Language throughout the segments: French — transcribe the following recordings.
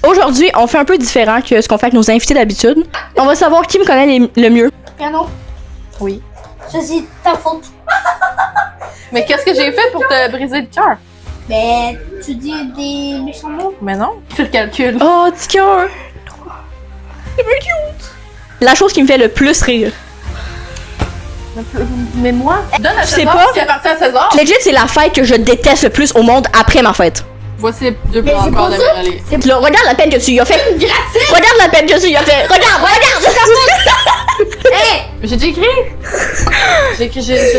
Aujourd'hui, on fait un peu différent que ce qu'on fait avec nos invités d'habitude. On va savoir qui me connaît le mieux. Piano. Oui. C'est ta faute. Mais qu'est-ce que j'ai fait pour te briser le cœur? Mais tu dis des méchants mots. Mais non. Fais le calcul. Oh, petit cœur! C'est bien cute! La chose qui me fait le plus rire. Mais moi? Donne à Tu sais César pas? ce qui appartient à César. Legit, c'est la fête que je déteste le plus au monde après ma fête. Voici les deux Mais plans c'est encore pas de ça. Méralie. Là, regarde la peine que tu y as fait. Regarde la peine que tu y as fait. Regarde! Hé! J'ai déjà écrit. J'ai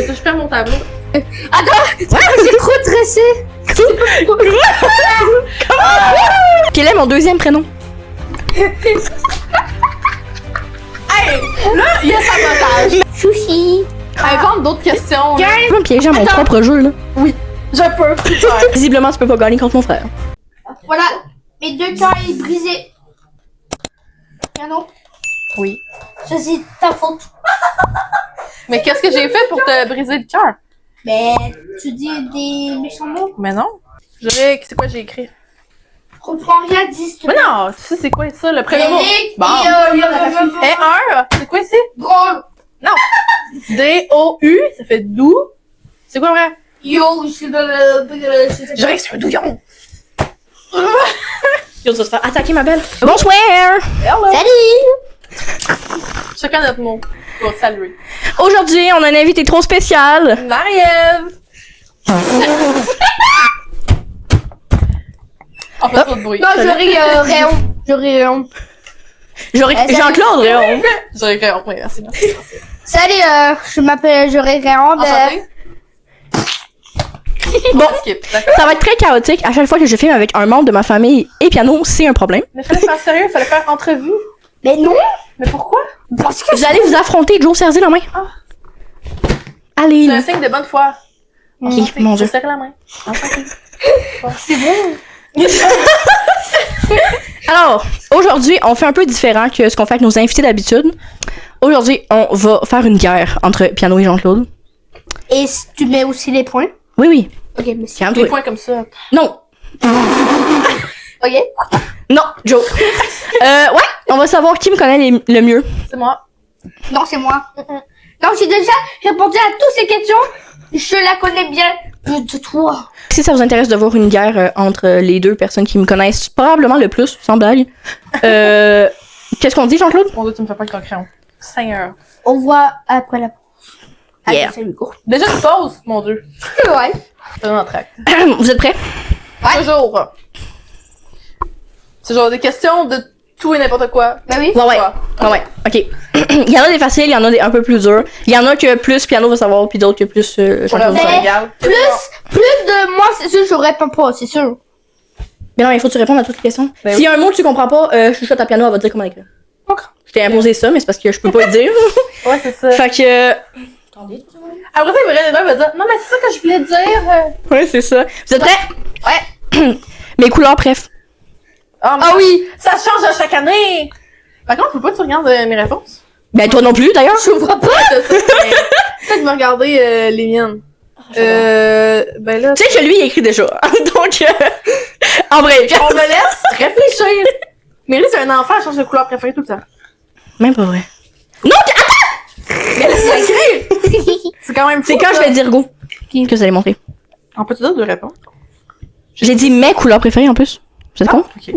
touché à mon tableau. J'ai trop stressé. Quel est mon deuxième prénom? Hey! Là, il y a sabotage. Chouchi. Invente d'autres questions. Là. Tu peux me piéger à mon propre jeu, là. Oui, je peux. Super. Visiblement, tu peux pas gagner contre mon frère. Voilà. Mes deux cœurs est brisé. Piano. Oui. C'est ta faute. Mais qu'est-ce que j'ai fait pour te briser le cœur? Mais tu dis des méchants mots. Mais non. C'est quoi j'ai écrit? Je comprends rien, dis. Mais non, tu sais c'est quoi ça, le premier mot? Eric, Bon. Et un, c'est quoi ici? Drôle. Non. D-O-U, ça fait doux. C'est quoi vrai? Yo, je suis dans le... Je dirais que c'est un douillon. Yo, tu vas te faire attaquer, ma belle. Bonsoir! Hello. Salut. Chacun notre mot. Pour saluer. Aujourd'hui, on a un invité trop spécial. Marie-Ève. On fait trop de bruit. Non, j'aurais Réon. J'aurais Réon. Jean-Claude, Réon. J'aurais fait oui, merci. Salut, je m'appelle J'aurais Réon. Enchanté. Bon, Skip, d'accord. ça va être très chaotique. À chaque fois que je filme avec un membre de ma famille et piano, c'est un problème. Mais fallait faire sérieux, fallait faire entrevue. Mais non. Mais pourquoi? Parce que Vous allez vous affronter, Joe, serrez la main. Allez, C'est là. un signe de bonne foi. Ok, mon Dieu. Serre la main. Enchanté. c'est bon. Alors, aujourd'hui, on fait un peu différent que ce qu'on fait avec nos invités d'habitude. Aujourd'hui, on va faire une guerre entre Piano et Jean-Claude. Et si tu mets aussi les points. Oui, oui. Ok, merci. Calme-toi. Des points comme ça. Non, Ok. non, Joe. Ouais, on va savoir qui me connaît le mieux. C'est moi. Non, c'est moi. Non, j'ai déjà répondu à toutes ces questions. Je la connais bien de toi. Si ça vous intéresse de voir une guerre entre les deux personnes qui me connaissent probablement le plus, sans blague, qu'est-ce qu'on dit, Jean-Claude? Mon Dieu, tu me fais pas avec ton crayon. Seigneur. On voit après la pause. Yeah. Allez, salut, go. Déjà une pause, mon Dieu. Ouais. C'est un tract. Vous êtes prêts? Ouais. Toujours. C'est genre des questions de tout et n'importe quoi. Bah oui. Ouais, ok. Il y en a des faciles, il y en a des un peu plus durs. Il y en a que plus Piano va savoir, puis d'autres que plus Jean-Claude va Mais- savoir. Regarde. Plus de moi, c'est sûr, je réponds pas, c'est sûr. Mais non, il faut que tu répondes à toutes les questions. Ben S'il y a un mot que tu comprends pas, chuchote à Piano, elle va te dire comment l'écrire. Ok. Je t'ai imposé ça, mais c'est parce que je peux pas le dire. Ouais, c'est ça. Fait que... Après ça, il va dire non, mais c'est ça que je voulais dire. Ouais, c'est ça. Vous êtes prêts? Ouais. Mes couleurs, bref. Ah oui, ça change à chaque année. Par contre, faut pas que tu regardes mes réponses. Ben, toi non plus, d'ailleurs. Je vois pas. C'est ça, c'est ça que va regarder les miennes. Ben là, Tu sais que lui, il écrit déjà. Donc, en vrai, on me laisse réfléchir. Méry, c'est un enfant, elle change de couleur préférée tout le temps. même pas vrai. Non, attends! Mais laisse-la écrire. C'est quand même fou, C'est quand ça. je vais dire go que vous allez montrer. On peut te dire deux réponses? J'ai dit mes couleurs préférées en plus. Vous êtes con? Ok.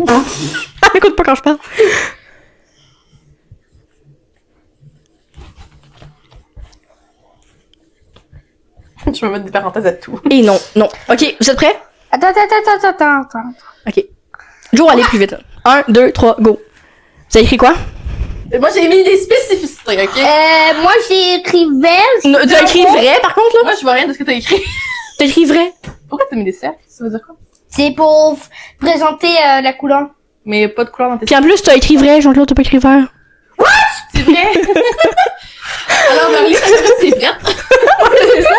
Ah, écoute pas quand je parle. Je vais mettre des parenthèses à tout. Et non, non. Ok, vous êtes prêts? Attends. Ok. Joe, allez plus vite. Là. 1, 2, 3, go. Vous avez écrit quoi? Et moi, j'ai mis des spécificités, ok? Moi, j'ai écrit vert. Tu as écrit vrai par contre là? Moi, je vois rien de ce que t'as écrit. T'as écrit vrai? Pourquoi t'as mis des cercles? Ça veut dire quoi? C'est pour présenter la couleur. Mais y a pas de couleur dans tes Puis en plus, t'as écrit vrai, Jean-Claude, t'as pas écrit vert. C'est vrai? Alors, Marie, c'est vrai. C'est ça?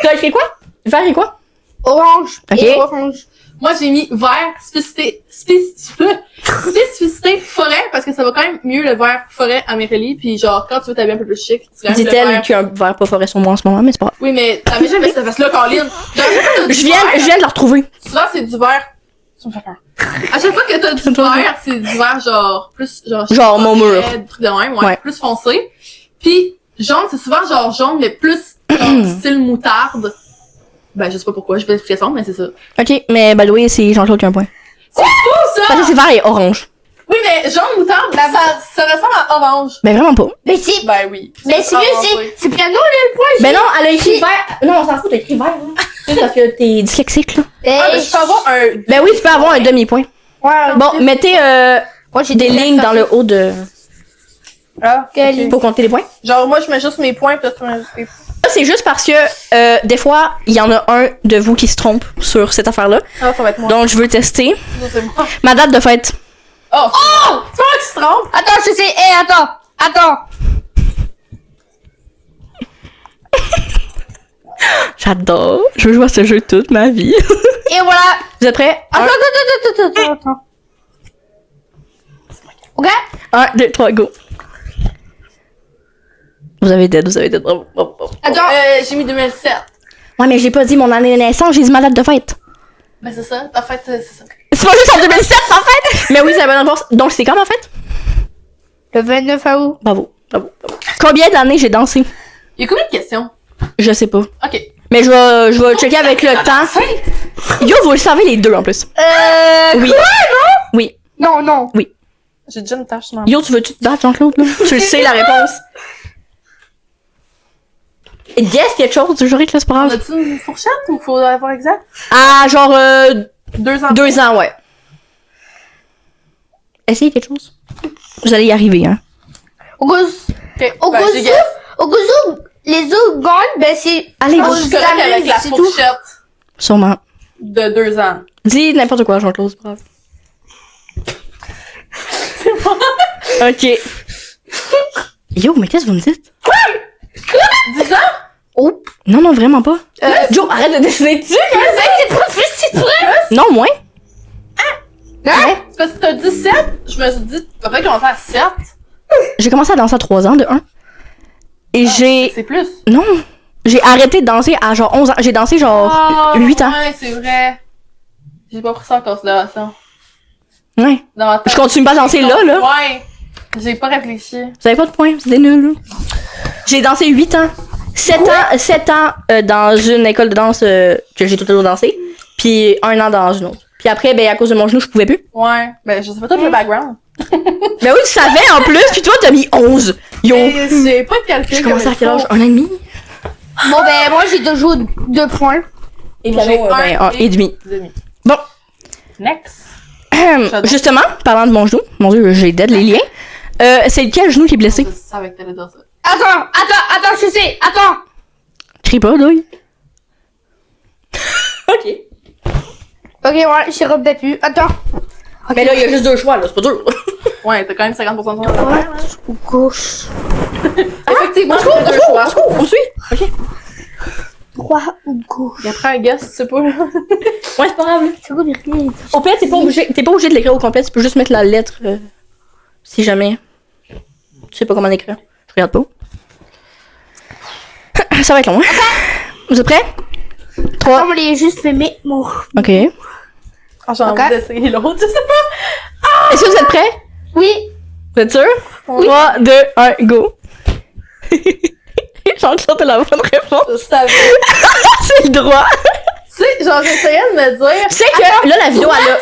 T'as écrit quoi? Vert et quoi? Orange. Ok. Et orange. Moi, j'ai mis vert, spécificité forêt, parce que ça va quand même mieux le vert forêt à Mérélie, puis genre, quand tu veux t'habiller un peu plus chic, c'est quand même le Dit-elle vert. qu'il y a un vert pas forêt sur moi en ce moment, mais c'est pas grave. Oui, mais t'avais jamais cette face-là, Caroline. Genre, Je viens de la retrouver. Souvent, c'est du vert. Ça me fait peur. À chaque fois que t'as du vert, c'est du vert genre plus Genre mon mur. Truc de même, ouais, Ouais. plus foncé. Puis jaune, c'est souvent genre jaune mais plus genre style moutarde. Ben je sais pas pourquoi, je vais expliquer ça, mais c'est ça. Ok, mais by the way, c'est Jean-Claude qui a un point. C'est fou ça! Parce que c'est vert et orange. Oui mais jaune moutarde, ça ressemble à orange. Ben vraiment pas. Mais si, Ben oui. mais c'est mieux, c'est piano le point. Ben non, elle a écrit vert. Non, on s'en fout, t'as écrit vert. Hein. C'est parce que t'es dyslexique, là. Ah, mais je peux avoir un. Ben oui, tu peux avoir un demi-point. Ouais, Bon, mettez moi j'ai des lignes dans le haut de... Ah, Quelle ok. Pour compter les points. Genre moi je mets juste mes points puis toi tu mets juste tes points. Ça, c'est juste parce que des fois, il y en a un de vous qui se trompe sur cette affaire-là. Ah ça va être moi. Donc, je veux tester. Ça, c'est moi. Ma date de fête. Oh! C'est pas moi qui se trompe! Attends, je sais. Attends. J'adore. Je veux jouer à ce jeu toute ma vie. Et voilà. Vous êtes prêts? Attends. Ok? 1, 2, 3, go. Vous avez dead. Bravo, bravo, bravo. Attends. J'ai mis 2007. Ouais, mais j'ai pas dit mon année de naissance, j'ai dit ma date de fête. Ben c'est ça, ta fête c'est ça. C'est pas juste en 2007, en fait! Mais oui, c'est la bonne réponse. Donc, c'est quand, en fait? Le 29 août. Bravo. Combien d'années j'ai dansé? Il y a combien de questions? Je sais pas. Ok. Mais je vais checker avec le temps. Yo, vous le savez les deux, en plus. Oui. Oui. Non. J'ai déjà une tâche dans Yo, tu veux-tu te battre, Jean-Claude, là? Tu le sais, la réponse. Guess quelque chose, du jury que là, c'est pas On grave. a-tu une fourchette ou faut avoir exact? Ah, genre, 2 ans. 2 ans, ouais. Essayez quelque chose. Vous allez y arriver, hein. Au cas j'ai guess. où les autres gagnent, ben c'est. Allez, Moi, je suis correcte avec la c'est tout. fourchette Sûrement. de 2 ans. Dis n'importe quoi, Jean-Claude, c'est pas grave. C'est moi. Ok. Yo, mais qu'est-ce que vous me dites? 10 ans? Oh. Non, vraiment pas. Joe, arrête de dessiner dessus! C'est trop difficile. Non, moins. Hein? C'est parce que t'as 17, je me suis dit, t'as peut-être commencé à 7. J'ai commencé à danser à 3 ans, de 1. Et j'ai... C'est plus. Non. J'ai arrêté de danser à genre 11 ans. J'ai dansé genre 8 ans. Ouais, c'est vrai. J'ai pas pris ça en considération. Ouais. Dans ma tête. Je continue pas à danser là. Ouais. J'ai pas réfléchi. Vous avez pas de points, c'est des nuls. Là. J'ai dansé 8 ans. 7 ans dans une école de danse que j'ai tout le temps dansé. Puis 1 an dans une autre. Puis après, ben à cause de mon genou, je pouvais plus. Ouais. Ben, je sais pas tout le background. Ben oui, tu savais en plus. Puis toi, t'as mis 11. Yo. Mais j'ai pas de calcul. J'ai commencé comme à quel il âge? faut. 1 an et demi? Bon, ben, moi, j'ai toujours 2 points. Et Moi, j'ai un et demi. demi. Bon. Next. J'adore. Justement, parlant de mon genou, mon dieu, j'ai dead les liens. C'est lequel genou qui est blessé? Je savais que t'allais dire ça. Attends, je sais. Attends. Crie pas, douille. Ok. Ok, ouais, j'ai peut-être plus. Attends. Mais là, il y a juste 2 choix, là, c'est pas dur. Ouais, t'as quand même 50% de ton temps. Ou gauche. Effectivement, On se c'est deux choix. on me suit? Ok. Droit ou gauche. Et après un guess, tu sais pas, là. Ouais, c'est pas grave. C'est quoi les règles? Au pire, t'es pas obligé de l'écrire au complet, tu peux juste mettre la lettre si jamais. Tu sais pas comment l'écrire. Je regarde pas. Ça va être long, hein? Vous êtes prêts? 3. On l'a juste fait mes mots. Ok. Ah, j'ai envie d'essayer l'autre, je sais pas. Est-ce que vous êtes prêts? Oui. Vous êtes sûr? Oui. 3, 2, 1, go. Jean-Claude, t'as la bonne réponse. Je savais. C'est le droit. Tu sais, genre, j'essayais de me dire. Tu sais que là, la vidéo, elle a.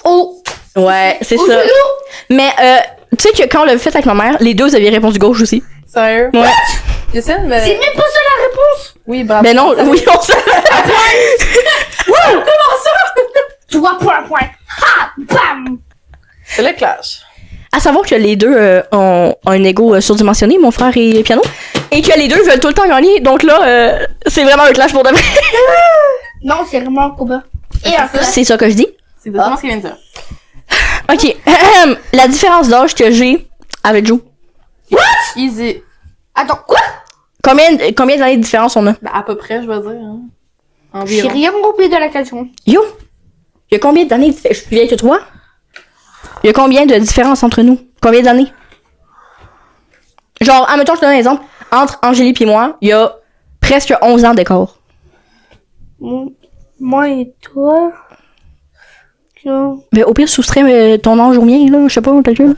Oh. Ouais, c'est Au ça. genou. Mais tu sais que quand on l'a fait avec ma mère, les deux vous aviez répondu gauche aussi. Sérieux? Ouais. J'essaie de me. C'est même pas ça la réponse. Oui, bravo. Ben non, oui, on sait. 3 points. Ha! Bam! C'est le clash. À savoir que les deux ont un ego surdimensionné, mon frère et Piano, et que les deux veulent tout le temps gagner, donc là, c'est vraiment un clash pour de vrai. Non, c'est vraiment un combat. Et un clash. C'est ça que je dis. C'est exactement ce qu'il vient de dire. Ok. La différence d'âge que j'ai avec Joe. Easy. Attends, quoi? Combien d'années de différence on a? Ben, à peu près, je veux dire. Hein. J'ai Environ. rien compris de la question. Yo! Il y a combien d'années de différence? Je suis plus vieille que toi? Il y a combien de différence entre nous? Combien d'années? Genre, admettons, je te donne un exemple. Entre Angélique et moi, il y a presque 11 ans d'écart. Moi et toi, Non. Mais au pire, soustrais ton ange au mien, là. Je sais pas, on calcule.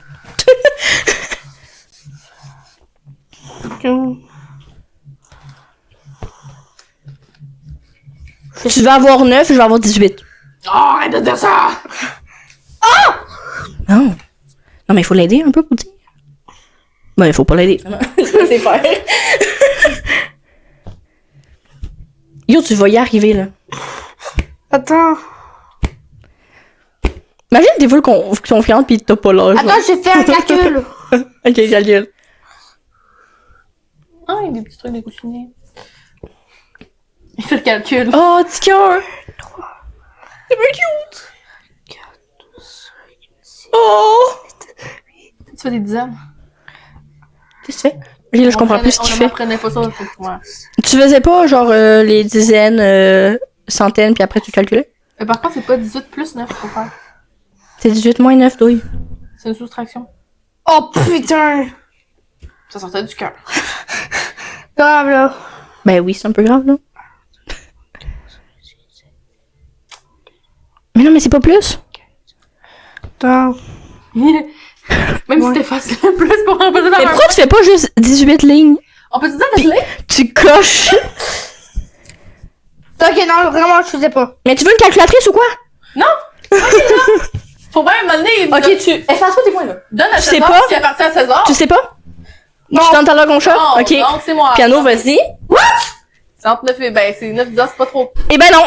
Non. Tu vas avoir 9, je vais avoir 18. Oh, arrête de dire ça! Non. Non, mais il faut l'aider un peu pour dire. Ben, il faut pas l'aider. C'est faire. Yo, tu vas y arriver, là. Attends. Imagine t'es full confiante pis t'as pas l'âge. Attends, j'ai fait un calcul. Ok, calcul. Ah, il y a des petits trucs de coussinets. Il fait le calcul. Oh, petit cœur. C'est bien cute. Oh. Tu fais des dizaines. Qu'est-ce que tu fais? Là, je comprends plus ce qu'il On fait. apprenait pas ça pour moi. Tu faisais pas, genre, les dizaines, centaines, puis après tu calculais? Mais par contre, c'est pas 18 plus 9 qu'il faut faire. C'est 18 moins 9, douille. C'est une soustraction. Oh putain. Ça sortait du cœur. Grave là. Ben oui, c'est un peu grave, là. Mais non, mais c'est pas plus. Attends. Même si c'était facile, plus pour en passer Mais par un. pourquoi tu fais pas juste 18 lignes? On peut te dire de Tu coches. Ok, non, vraiment, je faisais pas. Mais tu veux une calculatrice ou quoi? Non! Faut bien me donner. Ok, tu. Efface-moi tes points, là. Donne à Tu sais César pas? ce qui appartient à César. Tu sais pas? Non. Tu tentes ta langue en chat? Non, Ok. donc c'est moi. Piano, vas-y. C'est entre 9 et ben, c'est 9 10 c'est pas trop. Eh ben non!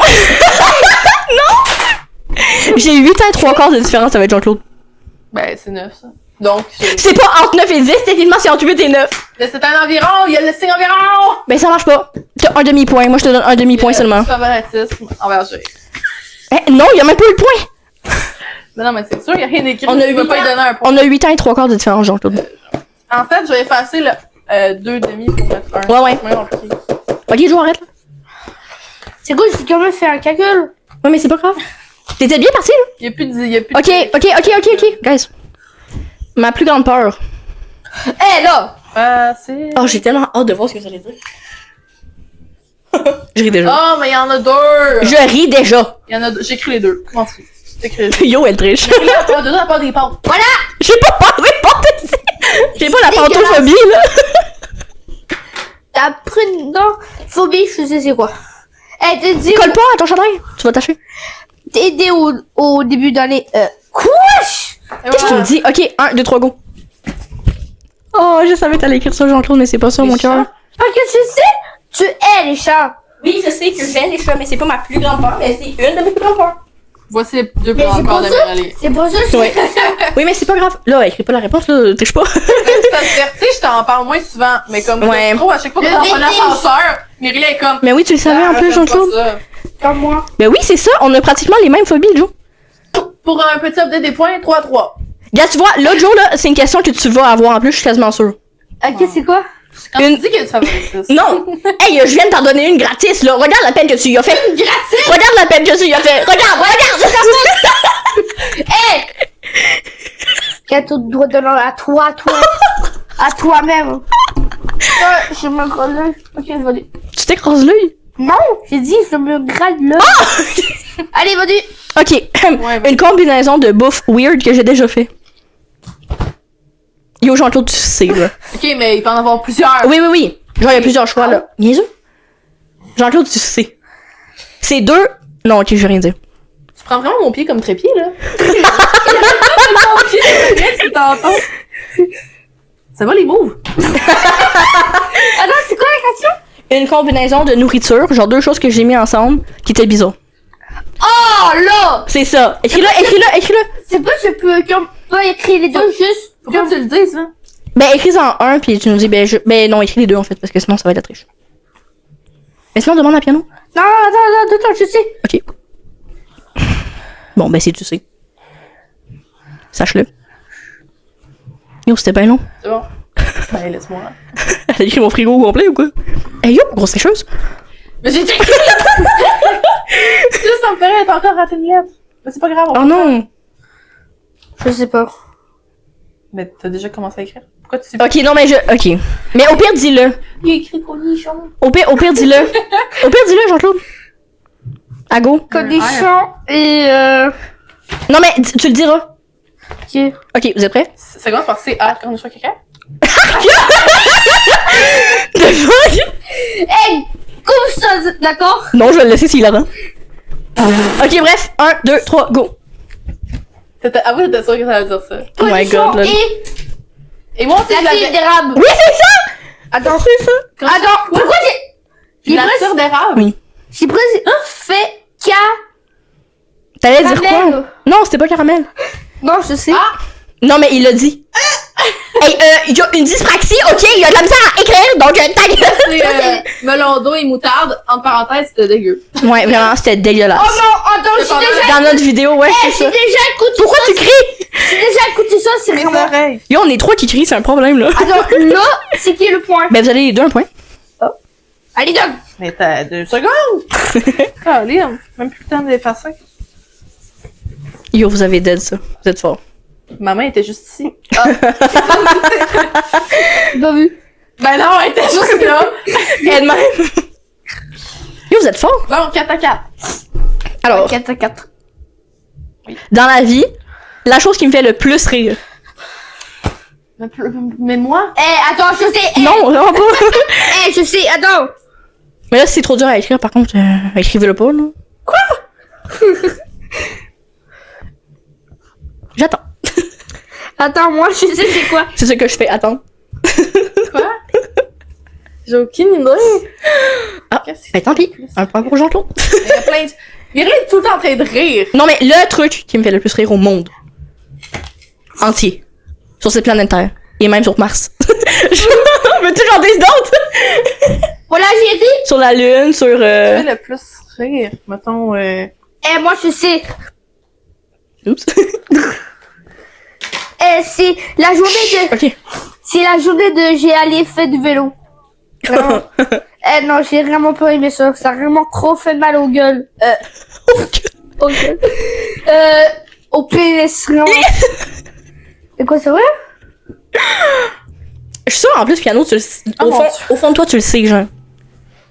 Non! J'ai 8 ans et 3 quarts de différence avec Jean-Claude. Ben, c'est 9 ça. Donc, C'est pas entre 9 et 10, techniquement c'est entre 8 et 9. c'est un environ, il y a le signe environ! Ben ça marche pas. T'as un demi-point, moi je te donne un demi-point seulement. Favoritisme envers G. Eh, non, y a même pas eu le point! Mais non, mais c'est sûr, il y a rien d'écrit. On a je eu peux huit pas lui ans. donner un point. On a 8 ans et 3 quarts de différence, Jean-Claude. En fait, je vais effacer le 2 demi pour mettre un. Ouais, ouais. C'est moins compliqué. Ok, je arrête là. C'est cool, j'ai quand même fait un calcul. Ouais, mais c'est pas grave. T'étais bien parti là. Il y a plus de. Ok. Guys. Ma plus grande peur. Eh là. C'est. Oh, j'ai tellement hâte de voir ce que ça allait dire. Je ris déjà. Oh, mais il y en a deux! Je ris déjà. Il y en a deux. J'écris les deux. M'en fous. J'écris les deux. Yo, elle triche. J'écris la part de deux, la part des pâtes. J'ai pas peur des pâtes ici. J'ai pas la dégueulasse. pantophobie là. T'as pris non. Phobie, je sais c'est quoi. Eh, t'es dit. Colle pas à ton chandail. Tu vas tâcher. T'es aidé au début d'année. Quoi? Et Qu'est-ce que tu me voilà. dis? Ok, 1, 2, 3, go. Oh, je savais que t'allais écrire ça, Jean-Claude, mais c'est pas ça, Les mon cœur. chats. Parce que tu sais, tu hais les chats. Oui, je sais que j'aime les chats, mais c'est pas ma plus grande peur, mais c'est une de mes plus grandes peurs. Voici les deux Mais plus c'est encore pour de ça. Méralé. C'est pour ça que je Ouais. fais ça. Oui, mais c'est pas grave. Là, écris pas la réponse, là, triche pas. Vertige, je t'en parle moins souvent, mais comme Ouais. trop, à chaque fois que Le t'es dans un vertige. ascenseur, Méralé est comme. Mais oui, tu le savais en plus, j'aime pas Jean-Claude. ça. Comme moi. Ben oui, c'est ça, on a pratiquement les mêmes phobies, Joe. Pour un petit update des points, 3-3. Regarde, tu vois, là, Joe, là, c'est une question que tu vas avoir en plus, je suis quasiment sûre. Ok, c'est quoi? Quand Une- tu dis que tu favorises. Non! Hey, je viens de t'en donner une gratis, là. Regarde la peine que tu y as fait. Gratis! Regarde la peine que tu y as fait. Regarde! Gâteau de doigt d'honneur à toi. À toi-même. Je me gratte l'œil. Ok, vas-y. Tu t'écrases l'œil? Non, j'ai dit, je me gratte l'œil. Allez, vas-y. Ok, Ouais, vas-y. une combinaison de bouffe weird que j'ai déjà fait. Yo, Jean-Claude, tu sais, là. Ok, mais il peut en avoir plusieurs. Oui. Genre, il y a plusieurs choix, là. Niaiseux? Jean-Claude, tu sais. C'est deux... Non, ok, je vais rien dire. Tu prends vraiment mon pied comme trépied, là. Mon pied comme trépied, tu t'entends. Ça va les moves? Attends, c'est quoi la question? Une combinaison de nourriture, genre deux choses que j'ai mis ensemble, qui étaient bizarres. Oh, là! C'est ça. Écris-le. C'est pas que je peux comme pas écrire les deux, juste. Pourquoi tu le dis, ça? Ben, écris-en un, puis tu nous dis, ben non, écris les deux, en fait, parce que sinon, ça va être la triche. Mais sinon, demande à piano. Non, attends, je sais. Ok. Bon, ben, si tu sais. Sache-le. Yo, c'était bien long. C'est bon. Ben, laisse-moi. Elle a écrit mon frigo au complet ou quoi? Hey yo, grosse sécheuse. Mais j'ai écrit! Ça me ferait être encore raté une lettre. Mais c'est pas grave. Oh non. Je sais pas. Mais t'as déjà commencé à écrire. Pourquoi tu sais pas? Ok, non, mais ok. Mais au pire, dis-le. Il a écrit cornichon. Au pire, dis-le. Au pire, dis-le, Jean-Claude. À go. Condition et Non, mais tu le diras. Ok. Ok, vous êtes prêts? Ça commence par C-A, cornichon caca. Hey, coupe ça, d'accord? Non, je vais le laisser s'il a rien. Ok, bref. 1, 2, 3, go. Ah oui, t'étais sûr que ça allait dire ça. Oh my god, là. Et Et moi aussi, la fille d'érable. Oui, c'est ça! Attends, C'est ça! attends, pourquoi J'ai la sœur d'érable. Oui. j'ai presque fait T'allais dire caramel. quoi? Non, c'était pas caramel. Non, je sais. Ah! Non, mais il l'a dit. Hey, il y a une dyspraxie, ok? Il y a de la misère à écrire, donc ta gueule! C'est melon d'eau et moutarde. Entre parenthèses, c'était dégueu. Ouais, vraiment, c'était dégueulasse. Oh non, attends, j'ai déjà... Dans notre vidéo, ouais, c'est J'ai ça. déjà écouté Pourquoi ça. tu cries? J'ai déjà écouté ça, c'est Mes vraiment... oreilles. Yo, on est trois qui crient, c'est un problème, là. Attends, là, c'est qui le point? Ben, vous avez les deux un point. Allez, Doug. Mais t'as 2 secondes. Caroline, même plus le temps de l'effacer. Yo, vous avez dead ça. Vous êtes fort. Ma main était juste ici. J'ai pas vu. Ben non, elle était juste là. Elle-même. Yo, vous êtes fort. Bon, 4 à 4. Alors, 4 à 4. dans la vie, la chose qui me fait le plus rire. Mais moi? Eh, attends, je sais. Eh, Non, vraiment pas. je sais, attends. Mais là, c'est trop dur à écrire, par contre, écrivez-le pas, là. Quoi? J'attends. Attends, moi, je sais c'est quoi. C'est ce que je fais, attends. Quoi? J'ai aucune idée. Ah, Qu'est-ce ben tant pis. Un point pour Jean-Claude. Il y a plein de... Il est tout le temps en train de rire. Non, mais le truc qui me fait le plus rire au monde. Entier. Sur cette planète Terre. Et même sur Mars. Veux-tu j'en dise d'autres? Voilà, j'ai dit. Sur la Lune, sur... Fait le plus rire, mettons... Eh, moi, je sais. Oups. Eh, c'est la journée de... Ok. C'est la journée de j'ai allé faire du vélo. Vraiment. Eh, non, j'ai vraiment pas aimé ça. Ça a vraiment trop fait mal aux gueules. Aux gueules. Au pénis, vraiment. Et quoi, c'est vrai? Je suis sûre, en plus, piano, tu le... Oh au, mon fond, Dieu. au fond de toi, tu le sais, genre.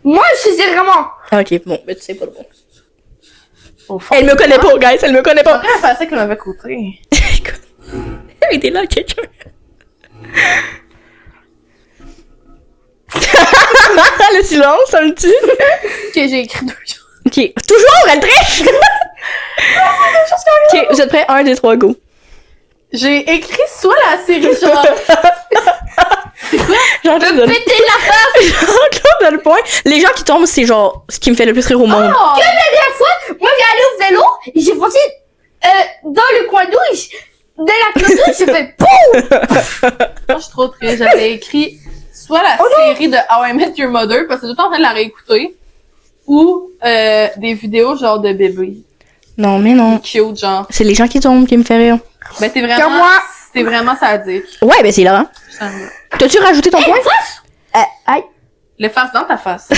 Moi, je sais vraiment. Ah, ok, bon, mais tu sais pas le bon. Au fond. Elle me connaît pas, guys, elle me connaît pas. Après, elle fait ça qu'elle m'avait coûté. Elle était là, quelqu'un. Le silence, ça me tue. Ok, j'ai écrit 2 choses. Ok, toujours, elle triche. Ok, vous êtes prêts? 1, 2, 3, go. J'ai écrit soit la série genre... Jean-Claude donne... Péter la face. Jean-Claude donne le point. Les gens qui tombent, c'est genre ce qui me fait le plus rire au monde. Oh! La dernière fois, moi, j'ai allé au vélo et j'ai foncé dans le coin d'eau. De la clôture, j'ai fait POUM! Moi, je suis trop triste. J'avais écrit soit la série de How I Met Your Mother, parce que tout le temps en train de la réécouter, ou des vidéos genre de bébés. Non, mais non. Cute, genre. C'est les gens qui tombent qui me fait rire. Ben, t'es Comme vraiment... moi. T'es vraiment sadique. Ouais, ben c'est Laurent. Je t'en veux. T'as-tu rajouté ton point? Aïe. Le face dans ta face.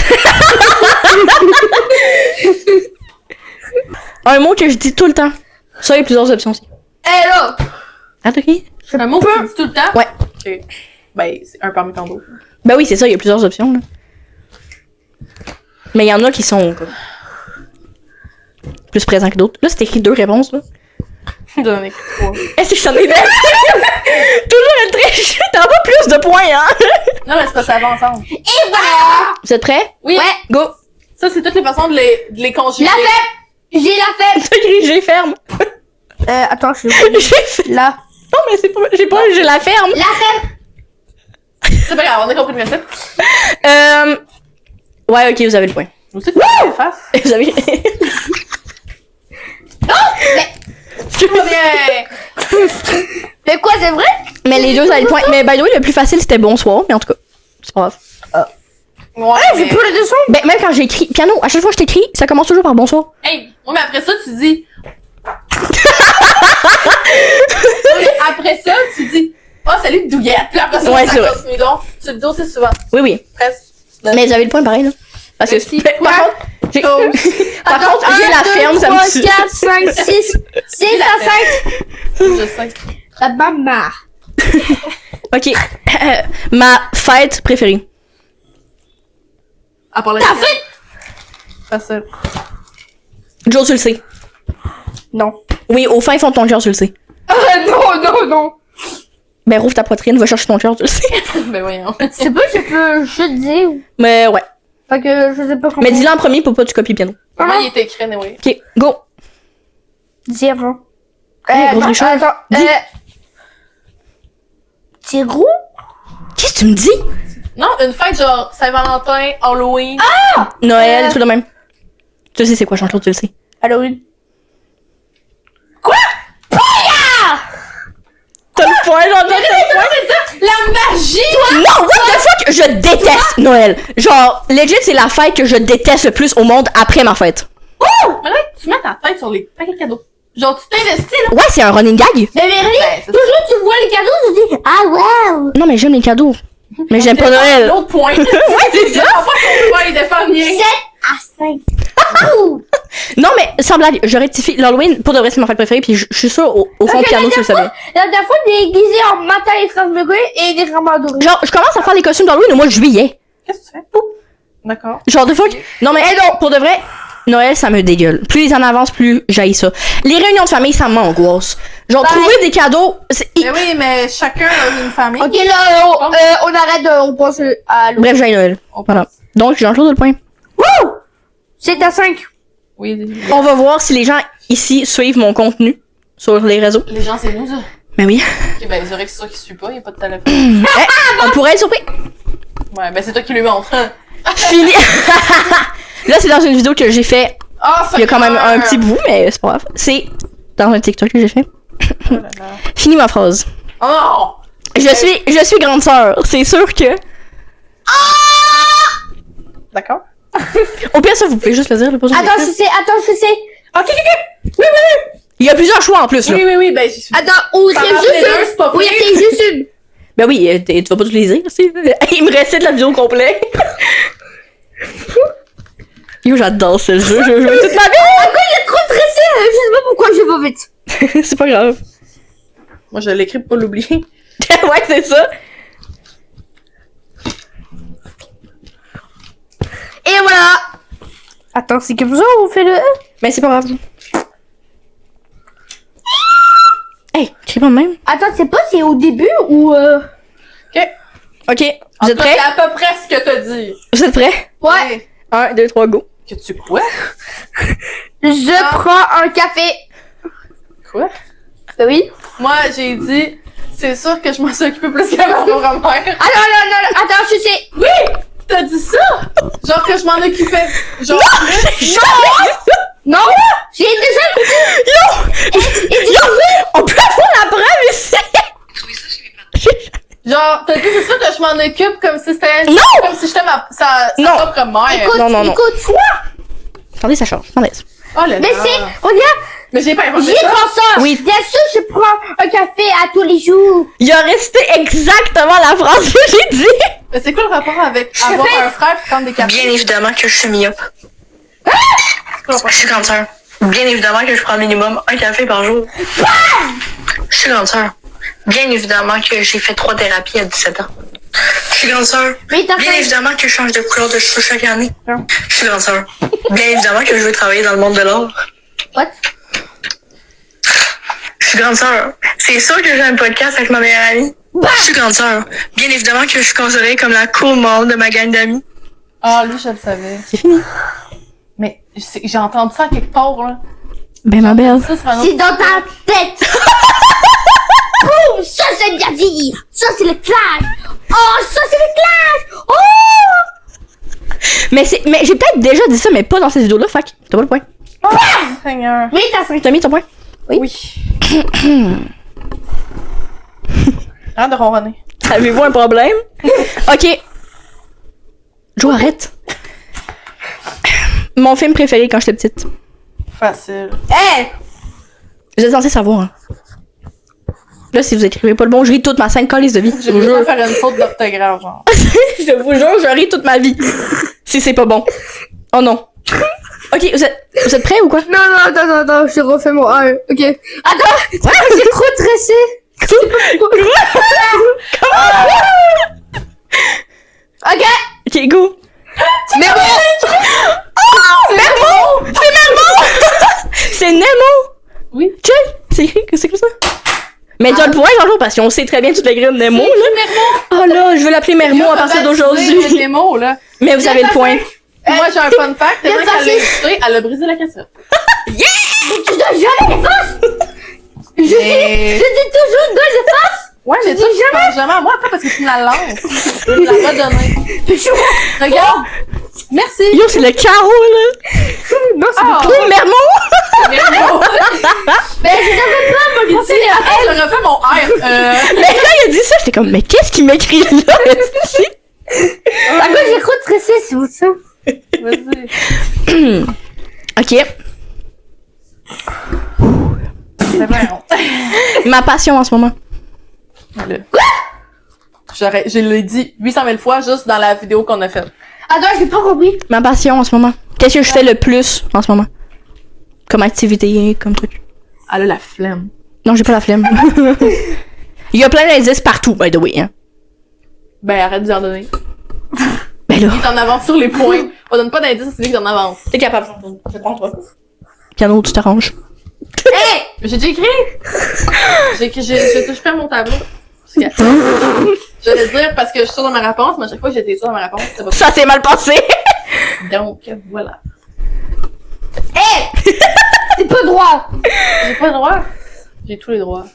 Un mot que je dis tout le temps. Ça, il y a plusieurs options aussi. Eh là! Attends, ok? C'est un mot que tu dis tout le temps? Ouais. Ok. Ben, c'est un parmi tant d'autres. Ben oui, c'est ça, il y a plusieurs options, là. Mais il y en a qui sont comme, plus présents que d'autres. Là, c'est écrit 2 réponses, là. J'en ai écrit 3. Est-ce que je t'en ai laissé? Toujours elle triche. T'as pas plus de points, hein? Non, mais c'est pas ça va ensemble. Et voilà! Vous êtes prêts? Oui. Ouais. Go! Ça, c'est toutes les façons de les conjuguer. La fête! J'ai la fête! T'as écrit j'ai ferme. Attends, je J'ai fait... Là. Non, mais c'est pas... J'ai pas... J'ai la ferme. La fête! C'est pas grave, on a compris le principe. Ouais, ok, vous avez le point. Vous aussi, tu fais la face. Vous avez... Très bien. Mais quoi, c'est vrai? Mais les deux, vous avez le point. Mais by the way, le plus facile, c'était bonsoir. Mais en tout cas, c'est pas grave. Ouais, J'ai mais... plus le dessin. Ben, même quand j'écris piano, à chaque fois que je t'écris, ça commence toujours par bonsoir. Hey, ouais, mais après ça, tu dis... mais après ça, tu dis... Oh, salut, Douillette. Puis après ça, Ouais, ça c'est vrai. continue donc. Tu le dis aussi souvent. Oui, oui. Presque. Mais vous avez le point pareil, là. Parce que... Merci. Ben, par contre, j'ai... Par contre, j'ai la ferme, ça me tue. 4, 5, 6, 6 à 5. Je sais. La maman. Ok. Ma fête préférée. À part la Ta tienne. fête? Facile. Joe, tu le sais. Non. Oui, au fin fond de ton cœur, tu le sais. Non. Ben, rouvre ta poitrine, va chercher ton cœur, tu le sais. Ben voyons. C'est pas, je peux juste dire. Mais ouais. Fait que je sais pas comment. Mais dis-le en premier pour pas que tu copies le piano. Comment il est écrit, oui. Ok, go. Dis avant. gros tricheur. Attends. Dis. Tirou? Qu'est-ce que tu me dis? Non, une fête genre Saint-Valentin, Halloween. Noël, des trucs de même. Tu sais c'est quoi, Jean-Claude, tu le sais. Halloween. T'as le point, Jean-Claude, t'as le point. La magie! Non, what the fuck? Je déteste Noël. Genre, legit, c'est la fête que je déteste le plus au monde après ma fête. Mais là, tu mets ta tête sur les paquets de cadeaux. Genre, tu t'investis, là. Ouais, c'est un running gag. Mais Merlin, Ben, c'est toujours tu vois les cadeaux, tu dis ah wow. Non, mais j'aime les cadeaux. Mais j'aime pas Noël. L'autre point. Ouais, c'est ça. On va pas sur le il défend bien. 7 à 5. Non, mais sans blague, je rectifie. L'Halloween, pour de vrai, c'est ma fête préférée, puis je suis sûre, au fond, Ok, piano, tu le savais. La dernière fois, on est déguisé en matin et France Burger et des ramadouris. Genre, je commence à faire les costumes d'Halloween au mois de juillet. Qu'est-ce que tu fais? D'accord. Genre, de fuck. Non, mais non, pour de vrai, Noël, ça me dégueule. Plus ils en avancent, plus j'haïs ça. Les réunions de famille, ça m'angoisse. Genre, Bye. trouver des cadeaux, c'est... Mais oui, mais chacun a une famille. Ok, là, on arrête de. On pense à l'eau. Bref, j'haïs Noël. On Voilà. Donc, Jean-Claude, le point. Wouh! 7 à 5. Oui, On va voir si les gens ici suivent mon contenu sur les réseaux. les gens, c'est nous, ça. Ben oui. Ok, ben, c'est vrai que c'est toi qui suis pas, y a pas de téléphone. On pourrait être surpris. Ouais, ben, c'est toi qui lui montre. Fini. Là, c'est dans une vidéo que j'ai fait. Ah, Il y a quand même un petit bout, mais c'est pas grave. C'est dans un TikTok que j'ai fait. Oh là là. Fini ma phrase. Oh non! Je suis grande sœur. C'est sûr que. D'accord. Au pire, ça, vous pouvez juste le dire. Le poser Attends, je sais. Ok. Il y a plusieurs choix en plus, là. Oui, ben, j'y suis. Attends, ou il y Par a exemple, les deux, juste c'est pas une. Oui, il y a juste une. Ben oui, tu vas pas tous les dire, aussi. Il me restait de la vidéo complète. Yo, j'adore ce jeu. Je joue toute ma vie. Pourquoi il est trop stressé? Je sais pas pourquoi je vais vite. C'est pas grave. Moi, je l'écris pour pas l'oublier. Ouais, c'est ça. Et voilà. Attends, c'est comme ça on fait le. Mais c'est pas grave. Hey, crie pas de même. Attends, c'est pas c'est au début ou. Ok. Ok, En vous tout êtes cas, prêts? c'est à peu près ce que t'as dit. Vous êtes prêts? Ouais. 1, 2, 3, go. Que tu quoi? Je prends un café. Quoi? Bah oui. Moi, j'ai dit, c'est sûr que je m'en suis occupé plus que ma grand-mère. Ah non, attends, je sais. Oui! T'as dit ça? Genre que je m'en occupais. Genre, Non, j'ai déjà écouté. Yo, on peut avoir la preuve ici. genre, t'as dit c'est sûr que je m'en occupe comme si c'était. Non! Comme si j'étais sa Non. propre mère. Écoute, Non. écoute, Attendez, ça change. Attendez. Oh là là. mais c'est, regarde, Mais j'ai pas inventé j'y ça. pense ça. Oui. Bien sûr, je prends un café à tous les jours. Il a resté exactement la phrase que j'ai dit. Mais c'est quoi le rapport avec avoir un frère et prendre des cafés? Bien évidemment que je suis myope. C'est quoi le rapport? Je suis grande sœur. Bien évidemment que je prends minimum un café par jour. Je suis grande sœur. Bien évidemment que j'ai fait 3 thérapies à 17 ans. Je suis grande sœur. Mais t'as Bien fait. évidemment que je change de couleur de cheveux chaque année. Je suis grande sœur. Bien évidemment que je veux travailler dans le monde de l'art. What? Je suis grande sœur. C'est sûr que j'ai un podcast avec ma meilleure amie. Je suis grande sœur. Bien évidemment que je suis considérée comme la cool mom de ma gang d'amis. Ah, lui, je le savais. C'est fini. Mais j'ai entendu ça quelque part, là. Ben, ma belle. Ça, c'est un C'est autre. dans ta tête. Boum, ça c'est bien dit. Ça c'est le clash. Oh, ça c'est le clash. Oh. Mais j'ai peut-être déjà dit ça, mais pas dans cette vidéo-là. Fait que t'as pas le point. Oh, Seigneur. Oui, t'as fait. T'as mis ton point? Oui. Arrête de ronronner. Avez-vous un problème? Ok. Jo, arrête. Mon film préféré quand j'étais petite. Facile. Hey. Vous êtes censé savoir, hein. Là, si vous écrivez pas le bon, je ris toute ma 5 calices de vie. J'ai besoin de faire une faute d'orthographe, genre. Je vous jure, je ris toute ma vie. Si c'est pas bon. Oh non. Ok, vous êtes prêts ou quoi? Non, je refais mon 1. Ok. Attends, j'ai trop stressé. Ok. Ok, go. Mais bon. Nemo! C'est Nemo! C'est Nemo! Oui. Check! Mais tu as le point, Jean-Claude, parce qu'on sait très bien toutes les graines de Nemo, là. Oh là, je veux l'appeler Mermo à partir d'aujourd'hui. Nemo, là. Mais vous avez le point. Moi, j'ai un fun fact. Tellement qu'elle l'a écouté, elle a brisé la cassette. Tu dois jamais les faces! Je dis toujours donne les faces! Ouais, mais toi, tu penses jamais à moi après parce que tu me la lances. Je vais te la redonner. Regarde. Merci. Yo, c'est le carreau, là. Non, c'est Ah. Oh, Mermo! Nemo. Mais je savais pas, moi, je Il pensais dit, à attends, je refais mon R. Mais quand il a dit ça, j'étais comme, mais qu'est-ce qu'il m'écrit là? À quoi j'ai trop stressé, c'est pour ça. Vas-y. Ok. C'est vrai, non. Ma passion en ce moment. Je l'ai dit 800 000 fois juste dans la vidéo qu'on a faite. Attends, j'ai pas compris. Ma passion en ce moment. Qu'est-ce que je fais le plus en ce moment? Comme activité, comme truc. Elle a la flemme. Non, j'ai pas la flemme. Il y a plein d'indices partout, by the way, hein. Ben, arrête d'y en donner. Ben là, Il t'en avance sur les points. On donne pas d'indices, c'est lui qui t'en avance. t'es capable, je prends toi. Piano, tu t'arranges. Hé! J'ai déjà écrit. J'ai touché pas mon tableau. Parce que- je vais dire parce que je suis sûre de ma réponse, mais à chaque fois que j'étais sûre de ma réponse, c'était pas Ça s'est mal passé. Donc, voilà. Hé! C'est pas droit! J'ai pas le droit. J'ai tous les droits.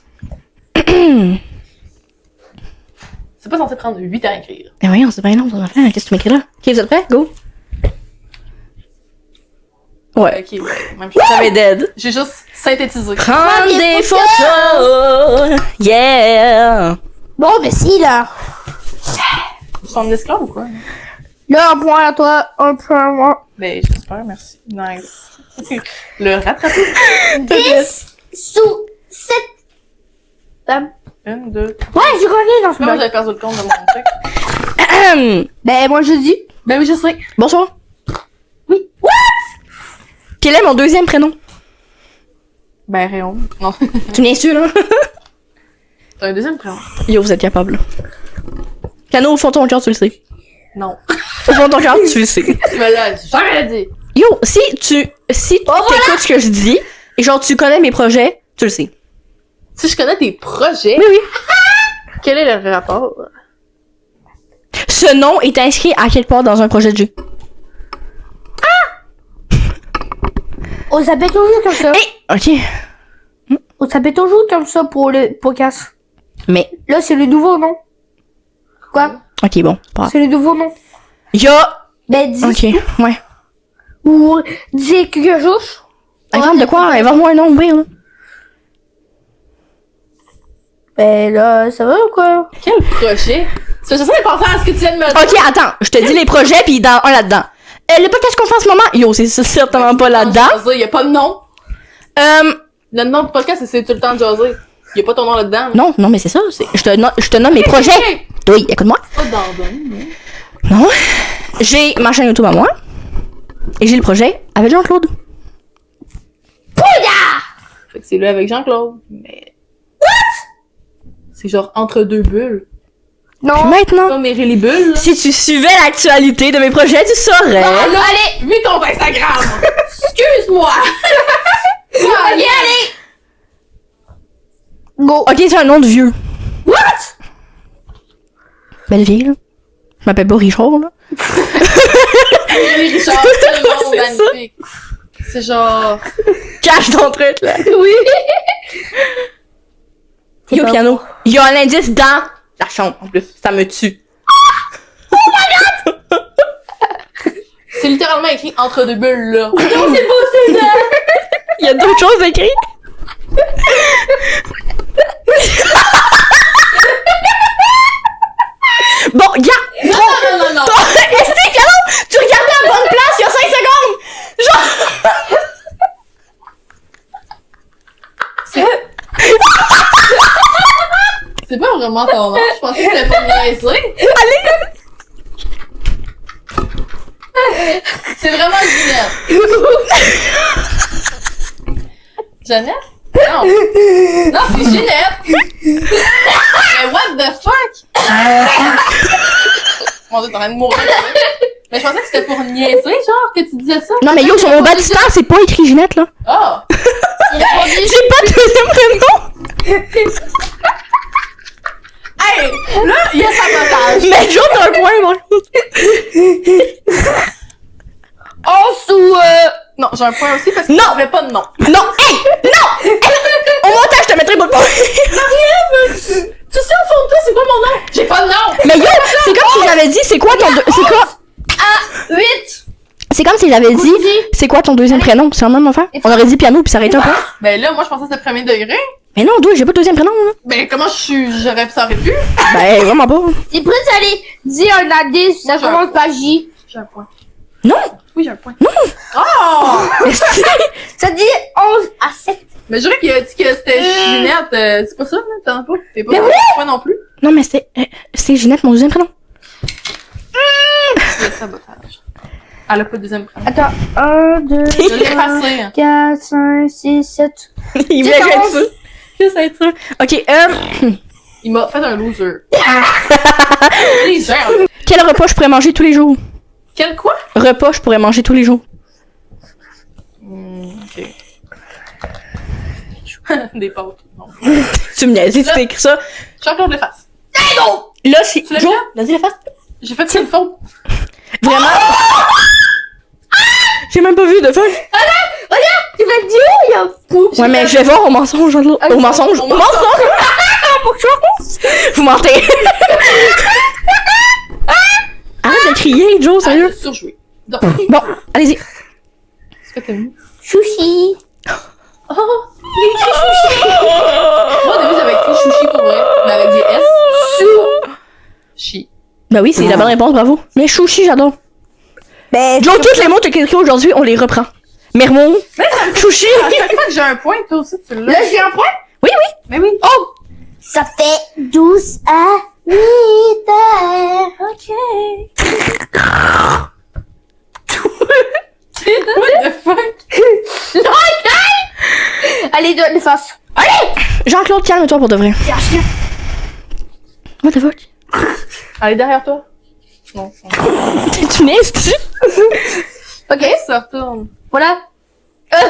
C'est pas censé prendre 8 ans à écrire. Mais voyons, c'est bien long, ton enfant. Qu'est-ce que tu m'écris là? Ok, vous êtes prêts? Go. Ouais. Ok, ouais. Même chose. J'avais dead. J'ai juste synthétisé. Prendre des photos. Yeah. Bon, mais si, là. Ils sont en esclave ou quoi? Là, un point à toi, un point à moi. Ben, j'espère, merci. Nice. Le rattrapé. 10 sous 7. Une, deux. Ouais, j'ai gagné dans ce Moi, match. j'avais perdu le compte de mon truc. Ben, moi, je dis. Ben oui, je sais. Bonsoir. Oui. Quel est mon deuxième prénom? Ben, Réon. Non. Tu viens sûr, là? T'as un deuxième prénom? Yo, vous êtes capable. Cano, au fond de ton cœur, tu le sais. Non. Au fond de ton cœur, tu le sais. Tu me l'as jamais dit. Yo, si tu écoutes ce que je dis, et genre tu connais mes projets, tu le sais. Si je connais tes projets, Oui, oui. quel est le rapport? Ce nom est inscrit à quelque part dans un projet de jeu. On s'appelle toujours comme ça. Ok. On s'appelle toujours comme ça pour le podcast. Mais, Là, c'est le nouveau nom. Quoi? ok, bon. Pas grave. C'est le nouveau nom. Ya. Ben, dis. Ok, ouais. Ou dis quelque chose. Exemple de quoi? Invente-moi un nom, oui, là. Ben, là, ça va ou quoi? Quel projet? C'est ça, penser à ce que tu viens de me dire. Ok, attends. Je te dis les projets, puis dans un là-dedans. Le podcast qu'on fait en ce moment, yo, c'est certainement pas là-dedans. Il y a pas de nom. Le nom du podcast, c'est tout le temps de jaser. Il y a pas ton nom là-dedans. Non, mais c'est ça. Je te nomme mes projets. Oui, écoute-moi. Pas d'ordon. Non. J'ai ma chaîne YouTube à moi. Et j'ai le projet avec Jean-Claude. Fait que c'est lui avec Jean-Claude. Mais. C'est genre entre deux bulles. Puis Non. maintenant, Comme mes les bulles. Là. si tu suivais l'actualité de mes projets, tu saurais. Ah, là, allez, lui ton Instagram. Excuse-moi. Allez, allez! Go. Ok, c'est un nom de vieux. What? Belle vieille, là. Je m'appelle pas Richard, là. Les Richard, tellement C'est ça. magnifique. C'est genre. Cache ton truc, là. Oui. Yo, piano. Il y a un indice dans la chambre, en plus. Ça me tue. C'est littéralement écrit entre deux bulles là. Non, c'est pas celui-là. Il y a d'autres choses écrites. Bon, gars! Non. Est-ce que, piano, tu regardais à la bonne place il y a 5 secondes! Genre... C'est pas vraiment ton nom. Je pensais que c'était pas niaiser. Allez! C'est vraiment Ginette. Jeannette? Non. Non, c'est Ginette. Mais what the fuck? Mon Dieu, t'es en train de mourir. Mais je pensais que c'était pour niaiser, genre, que tu disais ça. Non, mais yo, sur mon baptistère, c'est pas écrit Ginette, là. Ah! Il a répondu. J'ai pas de deuxième prénom! Là, il y a sabotage. Mais Joe, t'as un point, moi. En dessous, Non, j'ai un point aussi parce que Non. je n'avais pas de nom. Non, hey! Non! Au montage, je te mettrai pas de point. Tu sais, au fond de toi, c'est quoi mon nom? J'ai pas de nom! Mais yo, c'est comme si j'avais dit, c'est quoi ton c'est quoi? 8. C'est comme si j'avais dit, c'est quoi ton deuxième prénom? C'est la même affaire? On aurait dit piano puis ça aurait été un point. Ben là, moi, je pensais que c'était premier degré. Mais non, doué, j'ai pas de deuxième prénom, là. Ben, comment ça aurait pu? Ben, vraiment pas. T'es prête à aller dire un indice, ça Moi, j'ai un commence par J. J'ai un point. Non! Oui, j'ai un point. Non! Oh! Ça dit 11 à 7. Mais je dirais qu'il a dit que c'était Ginette. C'est pas ça, là? T'en as pas? T'es pas Mais un point non plus? Non, mais c'est Ginette, mon deuxième prénom. Le sabotage. Elle a pas de deuxième prénom. Attends, 1, 2, Je l'ai effacé. 4, 5, 6, 7. Il voulait être sûr. Juste être sûr. Ok, Il m'a fait un loser. Les gens. quel repas je pourrais manger tous les jours? Quel quoi? Repas je pourrais manger tous les jours. Ok. Des pâtes. Non. Tu me niaises, tu t'es écrit ça. Jean-Claude Leface. Là, c'est. Tu l'as Joe, bien? vas-y, la face. J'ai fait une faute. Vraiment? J'ai même pas vu de feuille. Tu vas dire où il y a un pou? Ouais, mais je vais voir au mensonge. Au mensonge. Au mensonge! Vous mentez. Arrête de crier, Joe, sérieux. Surjoué. Donc, Bon, allez-y. est-ce que t'as mis? Chouchi. Oh! Il a écrit chouchi! Moi, au début, j'avais écrit chouchi pour vrai, mais avec des S. Chi. Bah oui, c'est la bonne réponse, bravo. Mais chouchi, j'adore. Ben, Joe, tous les mots que t'as écrits aujourd'hui, on les reprend. Mermon, chouchi. À chaque fois que j'ai un point, toi aussi, tu l'as. là, j'ai un point. Oui, oui. Mais oui. Oh! Ça fait 12 à 8 heures. Ok. What the fuck? Allez, donne les faces. Jean-Claude, calme-toi pour de vrai. What the fuck? Allez, derrière toi. Non. Tu niaises, tu? Ok, Ça retourne. voilà. Yo!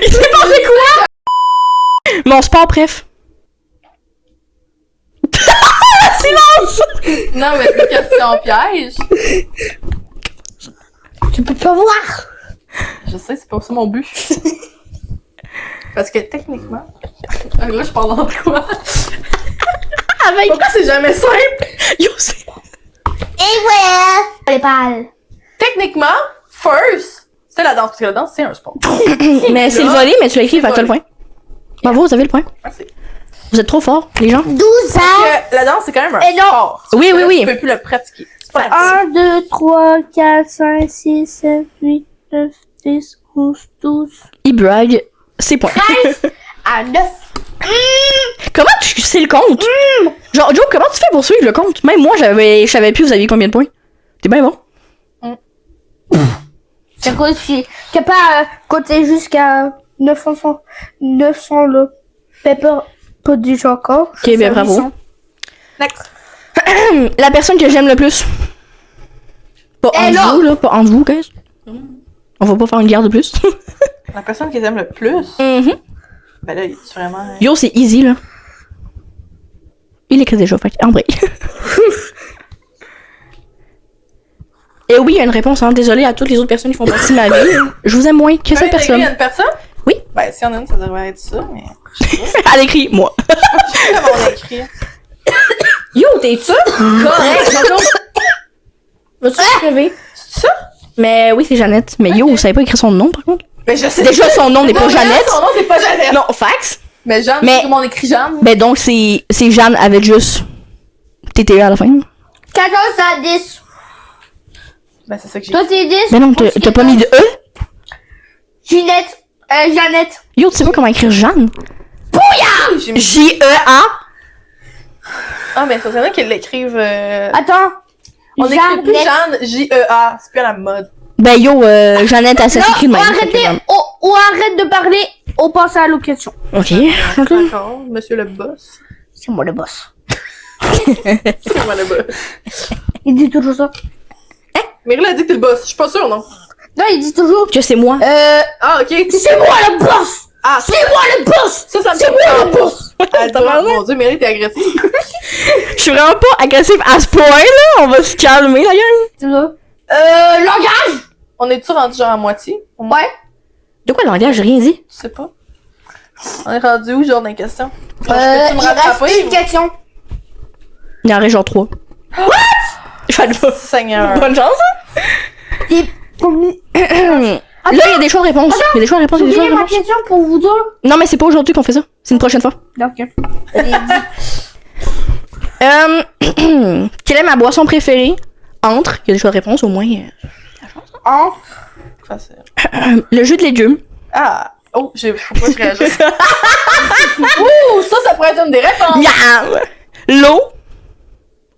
Il s'est passé quoi? Mon sport, bref. Silence! Non, mais c'est une question piège. Tu peux pas voir. Je sais, c'est pas ça mon but. Parce que techniquement. Là, je parle d'emploi. Avec. Pourquoi c'est jamais simple? Yo, c'est. Et voilà. Les balles. Techniquement, first, c'est la danse. Parce que la danse, c'est un sport. Mais c'est le volet, mais tu l'as écrit, fait que t'as le point. Bravo, vous avez le point. Merci. Vous êtes trop forts, les gens. 12 à. Que la danse, c'est quand même un Et non. sport. Oui, oui, oui. Tu peux plus le pratiquer. C'est pas la 1, 2, 3, 4, 5, 6, 7, 8, 9, 10, 11, 12. Il brague. C'est point. 13 à 9. Comment tu sais le compte? Genre, Joe, comment tu fais pour suivre le compte? Même moi, je savais plus vous aviez combien de points. T'es bien bon. C'est quoi, tu n'as pas compté jusqu'à 900 le Pepper pas déjà encore. Ok, ben bravo. Next. La personne que j'aime le plus. Pas Eh entre là! vous, là. Pas entre vous, guys. On va pas faire une guerre de plus. La personne que t'aimes le plus, Mhm. ben là, il est vraiment. Yo, c'est easy, là. Il écrit déjà, fait en vrai. Et oui, il y a une réponse, hein. Désolée à toutes les autres personnes qui font partie de ma vie. Je vous aime moins que cette Il y personne. a une personne? Oui. Ben, si y en a une, ça devrait être ça, mais. Elle écrit, moi. Je sais pas comment on écrit. Yo, t'es ça? Correct, bonjour. Vas-tu crever? C'est ça? Mais oui, c'est Jeannette. Mais yo, vous savez pas écrire son nom, par contre? Ben, je sais. Déjà, son nom n'est pas Non, Jeannette. Son nom, c'est pas Jeannette. Non, fax. Mais Jeanne, Mais- c'est comment on écrit Jeanne. Ben donc, c'est Jeanne avec juste TTE à la fin. 14 à 10. Ben, c'est ça que j'ai Toi, t'es 10. Ben non, t'as pas mis de E? Ginette. Jeannette. Yo, tu sais pas comment écrire Jeanne? écrit. J'ai mis- J-E-A? Ah, mais ça serait qu'ils l'écrivent. Attends. On écrit plus Jeannette. Jeanne, J-E-A. C'est plus à la mode. Ben yo, Jeannette, elle s'écrit de Non, même. ou arrête de parler, on passe à la question. Ok. D'accord, monsieur le boss. C'est moi le boss. C'est moi le boss. Il dit toujours ça. Mais il a dit que t'es le boss. Je suis pas sûre, non? Non, il dit toujours. Que c'est moi. Ah, ok. C'est moi le boss. Ah, C'est moi le boss. ça me C'est fait moi peur. le boss. Elle dit, oh, mon Dieu, Mélie, t'es agressive. Je suis vraiment pas agressive à ce point, là. On va se calmer, la gang. Langage! On est-tu rendu genre à moitié? Ouais. De quoi le langage? J'ai rien dit. Tu sais pas? On est rendu où, genre, dans les questions? Genre, Il peux-tu me reste rattraper? une question. Il y en reste genre 3. Faites pas. Seigneur. Bonne chance, hein? Et combien... Là, il y a des choix de réponse. Il y a des choix de réponse, il y a des choix Oubliez de ma réponse. question pour vous deux. Non, mais c'est pas aujourd'hui qu'on fait ça. C'est une prochaine fois. Ok. Quelle est ma boisson préférée? Entre, il y a des choix de réponse au moins. En... Facile. Le jus de légumes. Ah! Oh, faut pas que je réagisse. Ouh, ça pourrait être une des réponses! Miam! L'eau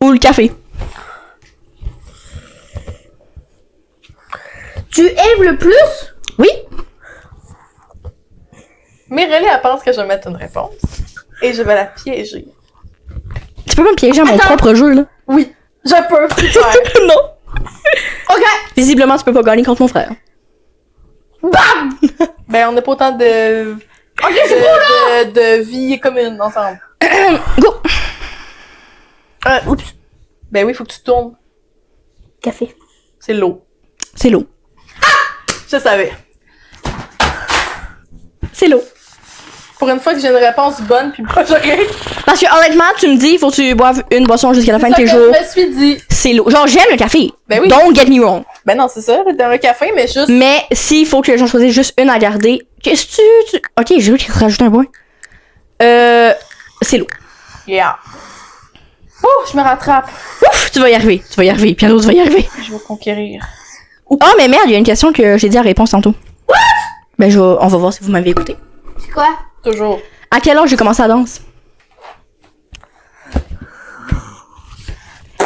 ou le café? Tu aimes le plus? Oui? Mireille, elle pense que je vais mettre une réponse. Et je vais la piéger. Tu peux pas me piéger à mon Attends. propre jeu, là. Oui, je peux. Ouais. Non. Ok. Visiblement, tu peux pas gagner contre mon frère. Bam! Ben, on n'a pas autant de... Ok, c'est bon, de vie commune ensemble. Go! Oups. Ben oui, faut que tu tournes. Café. C'est l'eau. C'est l'eau. Je savais. C'est l'eau. Pour une fois que j'ai une réponse bonne, puis pas j'aurais. Parce que honnêtement, tu me dis, faut que tu boives une boisson jusqu'à la fin de tes jours. Je me suis dit. C'est l'eau. Genre, j'aime le café. Ben oui. Don't get me wrong. Ben non, c'est ça, dans le café, mais juste. Mais s'il faut que j'en choisisse juste une à garder, qu'est-ce que tu... Ok, j'ai vu qu'il te rajoute un point. C'est l'eau. Yeah. Oh, je me rattrape. Ouf, tu vas y arriver. Tu vas y arriver. Piano, tu vas y arriver. Je vais conquérir. Oh, mais merde, il y a une question que j'ai dit à réponse tantôt. What? Ben, on va voir si vous m'avez écouté. C'est quoi? Toujours. À quel âge j'ai commencé la danse?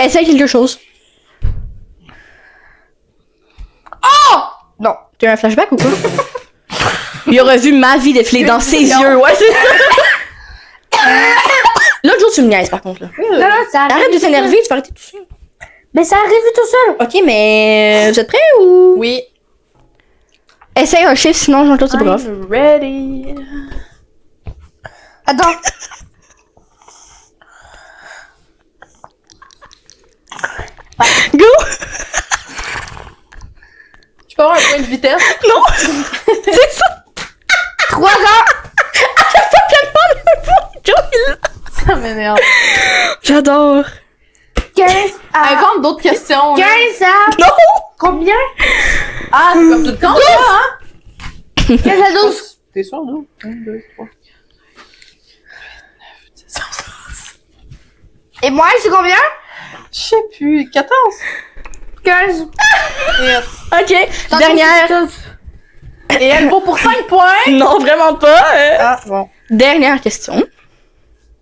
Essaye quelque chose. Oh! Non. Tu as un flashback ou quoi? Il aurait vu ma vie défiler dans ses yeux, ouais, c'est ça. L'autre jour, tu me niaises, par contre, là. Non, non, ça arrive. Arrête de t'énerver, tu vas arrêter tout seul. Mais ça arrive tout seul. Ok, mais vous êtes prêts ou? Oui. Essaye un chiffre, sinon Jean-Claude, c'est pas grave. I'm ready. Attends. Go! Je peux avoir un point de vitesse? Non! C'est ça! 3 ans. À chaque fois qu'elle parle un point, Joe, il l'a. Ça m'énerve. J'adore. 15 à... Invente d'autres questions. 15 là. à... Non! Combien? Ah, c'est comme tout le temps, ça, hein? 15 à 12. T'es sûr, nous? 1, 2, 3. Et moi, je suis combien? Je sais plus. 14? 15. Yes. Ok, dernière. Et elle vaut pour 5 points? Non, vraiment pas. Ah, bon. Dernière question.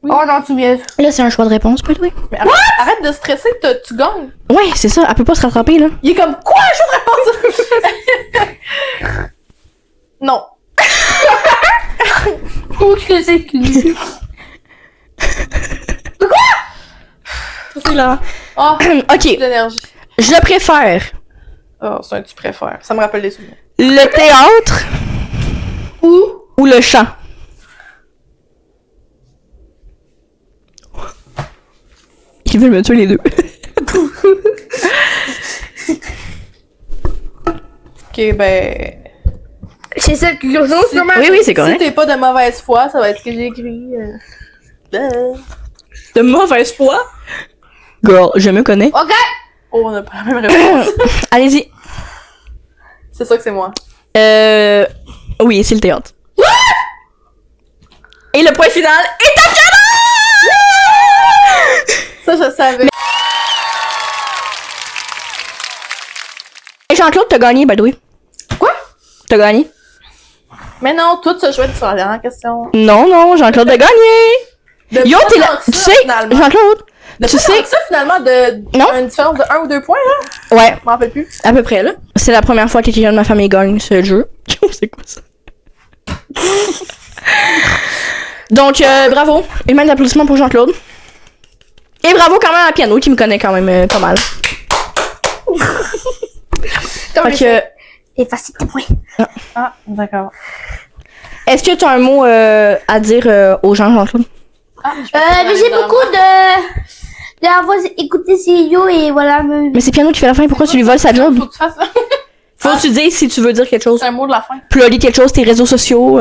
Oh non, tu viens. Là, c'est un choix de réponse, by the way. Mais arrête de stresser, tu gagnes. Ouais, c'est ça, elle peut pas se rattraper, là. Il est comme, quoi, je réponse? Non. Où que c'est que... C'est là. Oh, Ok, l'énergie. je préfère Oh, c'est un tu préfères. Ça me rappelle des souvenirs. le théâtre ou le chant. Ils veulent me tuer les deux. Ok, ben... C'est ça que je Si- comment? Oui, oui, c'est Si correct. t'es pas de mauvaise foi, ça va être ce que j'ai écrit. De mauvaise foi? Girl, je me connais. Ok. Oh, on n'a pas la même réponse. Allez-y. C'est ça que c'est moi. Oui, c'est le théâtre. Et le point final est à Ça, je savais. Et Jean-Claude, t'as gagné, by the way. Quoi? T'as gagné? Mais non, tout se jouait sur la dernière question. Non, non, Jean-Claude a gagné. De Yo, pas t'es tant là. que Tu ça, sais, finalement. Jean-Claude, De tu pas sais. tant que ça, finalement, de... Non. Une différence de 1 ou 2 points, là? Ouais, Je m'en rappelle plus. à peu près, là. C'est la première fois que quelqu'un de ma famille gagne ce jeu. C'est quoi ça? Donc, bravo. Une main d'applaudissement pour Jean-Claude. Et bravo quand même à Piano, qui me connaît quand même pas mal. Fait que, C'est facile, tes points. Ah, d'accord. est-ce que tu as un mot à dire aux gens, Jean-Claude? Ah, je pense que Mais j'ai beaucoup écouter CEO et voilà. Mais c'est Piano qui fait la fin, pourquoi tu lui voles sa job? Faut que tu fasses ça. Faut que tu dises si tu veux dire quelque chose. C'est un mot de la fin. Plugger quelque chose, tes réseaux sociaux.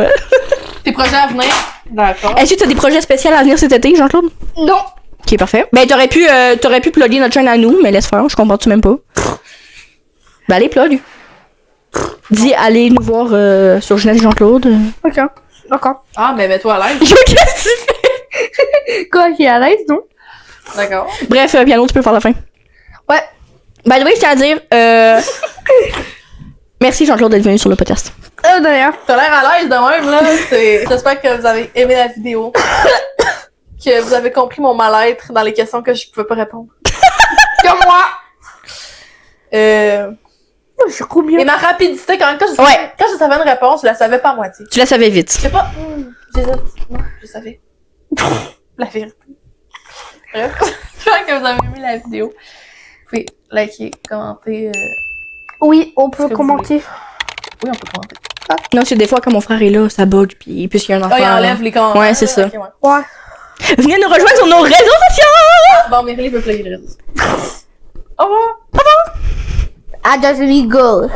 Tes projets à venir. D'accord. Est-ce que t'as des projets spéciaux à venir cet été, Jean-Claude? Non. Ok, parfait. Ben, t'aurais pu plugger notre chaîne à nous, mais laisse faire, je comprends-tu même pas. Ben, allez, plug. Dis, allez nous voir sur Jeunesse Jean-Claude. Ok. D'accord. Ah, mais mets-toi à l'aise. Yo, qu'est-ce que tu fais? Quoi, j'ai à l'aise, non? D'accord. Bref, Piano, tu peux faire la fin. Ouais. By the way, je tiens à dire, merci Jean-Claude d'être venu sur le podcast. D'ailleurs. T'as l'air à l'aise de même, là. J'espère que vous avez aimé la vidéo. Que vous avez compris mon mal-être dans les questions que je pouvais pas répondre. Comme moi. Je suis trop bien. Et ma rapidité, quand je savais une réponse, je la savais pas à moitié. Tu la savais vite. Je sais pas. Non, je savais. La vérité. Bref. J'espère que vous avez aimé la vidéo. Vous pouvez liker, commenter. Oui, on peut que vous commenter. Oui, on peut commenter. Non, c'est des fois quand mon frère est là, ça bug, puis puisqu'il y a un enfant. Ah, il enlève les commentaires. Ouais, c'est ça. Ok, ouais. Ouais. Venez nous rejoindre sur nos réseaux sociaux! Bon, Mérie veut plugger le reste. Au revoir! I just legal.